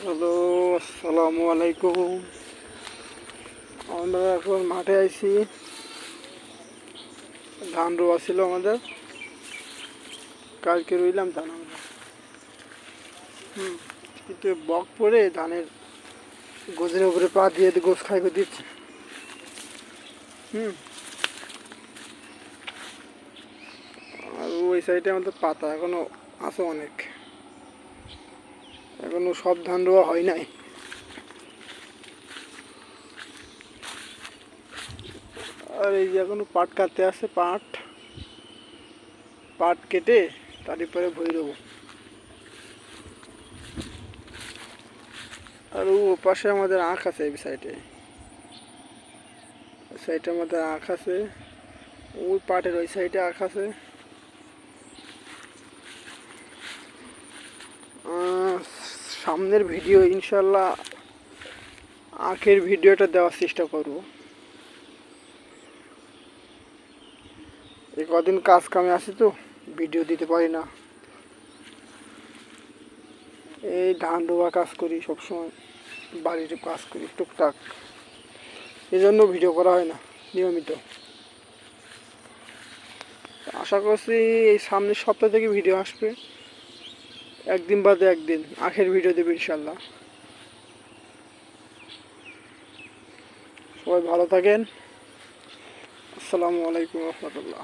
Hello, আসসালামু আলাইকুম। আমরা এখন মাঠে আইছি। ধান রোয়া ছিল আমাদের, কালকে রইলাম ধান আমরা। কিন্তু বক পরে ধানের গোজের উপরে পা দিয়ে গোছ খাই করে দিচ্ছে। আর ওই সাইডে আমাদের পাতা এখনো আছে অনেক, এখনো সব ধান রোয়া হয় নাই। আর এই যে এখনো পাট কাটতে আছে, পাট কেটে তারপরে ভই দেবো। আর ও পাশে আমাদের আখ আছে, এই সাইডে আমাদের আখ আছে। ওই পাটের ওই সাইডে আখ আছে। সামনের ভিডিও ইনশাল্লাহ আখের ভিডিওটা দেওয়ার চেষ্টা করব। এই কদিন কাজ কামে আসি তো ভিডিও দিতে পারি না। এই ধান রোয়া কাজ করি সবসময়, বাড়িতে কাজ করি টুকটাক, এই জন্য ভিডিও করা হয় না নিয়মিত। আশা করছি এই সামনের সপ্তাহ থেকে ভিডিও আসবে, একদিন বাদে একদিন আখের ভিডিও দেবে ইনশাল্লাহ। সবাই ভালো থাকেন। আসসালামু আলাইকুম রহমতুল্লাহ।